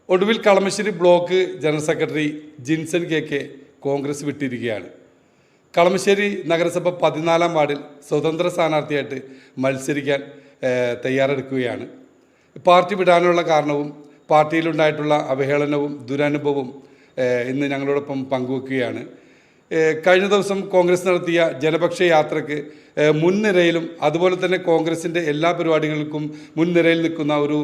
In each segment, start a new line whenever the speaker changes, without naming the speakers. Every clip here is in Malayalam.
ഒടുവിൽ Kalamassery block general secretary Jinson K Congress വിട്ടിരിക്കുകയാണ്. കളമശ്ശേരി നഗരസഭ 14-ാം വാർഡിൽ സ്വതന്ത്ര സ്ഥാനാർത്ഥിയായിട്ട് മത്സരിക്കാൻ തയ്യാറെടുക്കുകയാണ്. പാർട്ടി വിടാനുള്ള കാരണവും പാർട്ടിയിലുണ്ടായിട്ടുള്ള അവഹേളനവും ദുരനുഭവവും ഇന്ന് ഞങ്ങളോടൊപ്പം പങ്കുവെക്കുകയാണ്. കഴിഞ്ഞ ദിവസം കോൺഗ്രസ് നടത്തിയ ജനപക്ഷ യാത്രയ്ക്ക് മുൻനിരയിലും അതുപോലെ തന്നെ കോൺഗ്രസിൻ്റെ എല്ലാ പരിപാടികൾക്കും മുൻനിരയിൽ നിൽക്കുന്ന ഒരു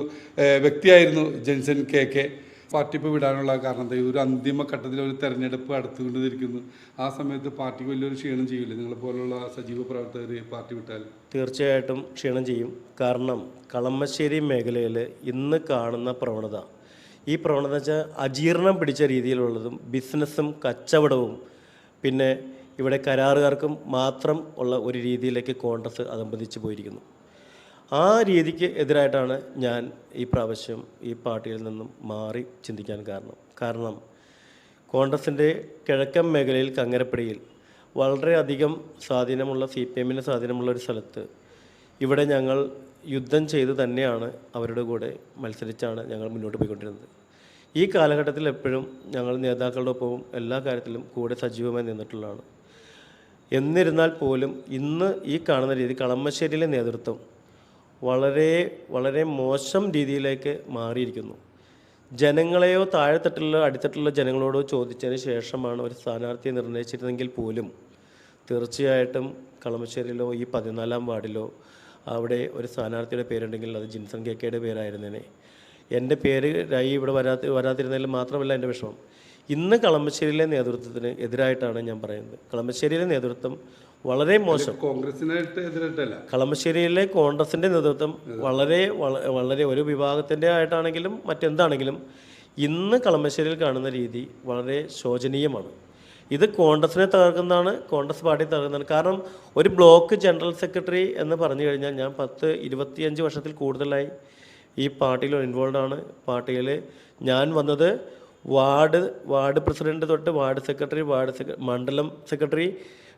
വ്യക്തിയായിരുന്നു ജിൻസൺ കെ. പാർട്ടി ഇപ്പോൾ വിടാനുള്ള കാരണം ഒരു അന്തിമഘട്ടത്തിൽ ഒരു തെരഞ്ഞെടുപ്പ് അടുത്തുകൊണ്ടിരിക്കുന്നു. ആ സമയത്ത് പാർട്ടിക്ക് വലിയൊരു ക്ഷീണം ചെയ്യില്ലേ? നിങ്ങളെപ്പോലുള്ള സജീവ പ്രവർത്തകർ പാർട്ടി വിട്ടാൽ?
തീർച്ചയായിട്ടും ക്ഷീണം ചെയ്യും. കാരണം കളമശ്ശേരി മേഖലയിൽ ഇന്ന് കാണുന്ന പ്രവണത, ഈ പ്രവണത വെച്ചാൽ അജീർണം പിടിച്ച രീതിയിലുള്ളതും ബിസിനസ്സും കച്ചവടവും പിന്നെ ഇവിടെ കരാറുകാർക്കും മാത്രം ഉള്ള ഒരു രീതിയിലേക്ക് കോൺഗ്രസ് അതമ്പതിച്ച് പോയിരിക്കുന്നു. ആ രീതിക്ക് എതിരായിട്ടാണ് ഞാൻ ഈ പ്രാവശ്യം ഈ പാർട്ടിയിൽ നിന്നും മാറി ചിന്തിക്കാൻ കാരണം കോൺഗ്രസിൻ്റെ കിഴക്കൻ മേഖലയിൽ കങ്ങരപ്പടിയിൽ വളരെയധികം സ്വാധീനമുള്ള CPM സ്വാധീനമുള്ള ഒരു സ്ഥലത്ത് ഇവിടെ ഞങ്ങൾ യുദ്ധം ചെയ്ത് തന്നെയാണ് അവരുടെ കൂടെ മത്സരിച്ചാണ് ഞങ്ങൾ മുന്നോട്ട് പോയിക്കൊണ്ടിരുന്നത്. ഈ കാലഘട്ടത്തിൽ എപ്പോഴും ഞങ്ങൾ നേതാക്കളുടെ ഒപ്പവും എല്ലാ കാര്യത്തിലും കൂടെ സജീവമായി നിന്നിട്ടുള്ളതാണ്. എന്നിരുന്നാൽ പോലും ഇന്ന് ഈ കാണുന്ന രീതി കളമശ്ശേരിയിലെ നേതൃത്വം വളരെ മോശം രീതിയിലേക്ക് മാറിയിരിക്കുന്നു. ജനങ്ങളെയോ താഴെത്തട്ടിലുള്ള അടിത്തട്ടിലുള്ള ജനങ്ങളോടോ ചോദിച്ചതിന് ശേഷമാണ് ഒരു സ്ഥാനാർത്ഥിയെ നിർണയിച്ചിരുന്നെങ്കിൽ പോലും തീർച്ചയായിട്ടും കളമശ്ശേരിയിലോ ഈ 14-ാം വാർഡിലോ അവിടെ ഒരു സ്ഥാനാർത്ഥിയുടെ പേരുണ്ടെങ്കിൽ അത് ജിൻസൺ കെയുടെ പേരായിരുന്നേനെ. എൻ്റെ പേര് ഇവിടെ വരാതിരുന്നതിൽ മാത്രമല്ല എൻ്റെ വിഷമം. ഇന്ന് കളമശ്ശേരിയിലെ നേതൃത്വത്തിന് എതിരായിട്ടാണ് ഞാൻ പറയുന്നത്. കളമശ്ശേരിയിലെ നേതൃത്വം വളരെ മോശം.
കോൺഗ്രസിനായിട്ട് എതിരായിട്ടല്ല,
കളമശ്ശേരിയിലെ കോൺഗ്രസിൻ്റെ നേതൃത്വം വളരെ ഒരു വിഭാഗത്തിൻ്റെ ആയിട്ടാണെങ്കിലും മറ്റെന്താണെങ്കിലും ഇന്ന് കളമശ്ശേരിയിൽ കാണുന്ന രീതി വളരെ ശോചനീയമാണ്. ഇത് കോൺഗ്രസിനെ തകർക്കുന്നതാണ്, കോൺഗ്രസ് പാർട്ടി തകർക്കുന്നതാണ്. കാരണം ഒരു ബ്ലോക്ക് ജനറൽ സെക്രട്ടറി എന്ന് പറഞ്ഞു കഴിഞ്ഞാൽ ഞാൻ 10-25 വർഷത്തിൽ കൂടുതലായി ഈ പാർട്ടിയിൽ ഇൻവോൾവാണ്. പാർട്ടിയിൽ ഞാൻ വന്നത് വാർഡ് പ്രസിഡൻറ്റ് തൊട്ട് വാർഡ് സെക്രട്ടറി, മണ്ഡലം secretary,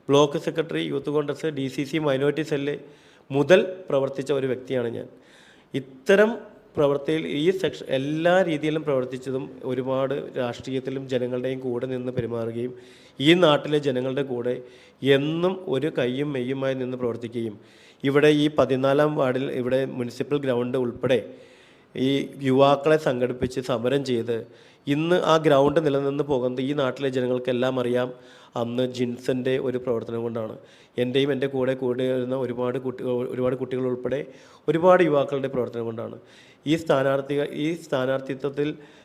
block secretary, youth Congress, DCC minority cell മുതൽ പ്രവർത്തിച്ച ഒരു വ്യക്തിയാണ് ഞാൻ. ഇത്തരം പ്രവൃത്തിയിൽ ഈ എല്ലാ രീതിയിലും പ്രവർത്തിച്ചതും ഒരുപാട് രാഷ്ട്രീയത്തിലും ജനങ്ങളുടെയും കൂടെ നിന്ന് പെരുമാറുകയും ഈ നാട്ടിലെ ജനങ്ങളുടെ കൂടെ എന്നും ഒരു കയ്യും മെയ്യുമായി നിന്ന് പ്രവർത്തിക്കുകയും ഇവിടെ ഈ 14-ാം വാർഡിൽ ഇവിടെ മുനിസിപ്പൽ ഗ്രൗണ്ട് ഉൾപ്പെടെ ഈ യുവാക്കളെ സംഘടിപ്പിച്ച് സമരം ചെയ്ത് ഇന്ന് ആ ഗ്രൗണ്ട് നിലനിന്ന് പോകുന്നത് ഈ നാട്ടിലെ ജനങ്ങൾക്കെല്ലാം അറിയാം. അന്ന് ജിൻസൻ്റെ ഒരു പ്രവർത്തനം കൊണ്ടാണ്. എൻ്റെയും എൻ്റെ കൂടെ വരുന്ന ഒരുപാട് കുട്ടികൾ ഉൾപ്പെടെ ഒരുപാട് യുവാക്കളുടെ പ്രവർത്തനം കൊണ്ടാണ്. ഈ സ്ഥാനാർത്ഥിത്വത്തിൽ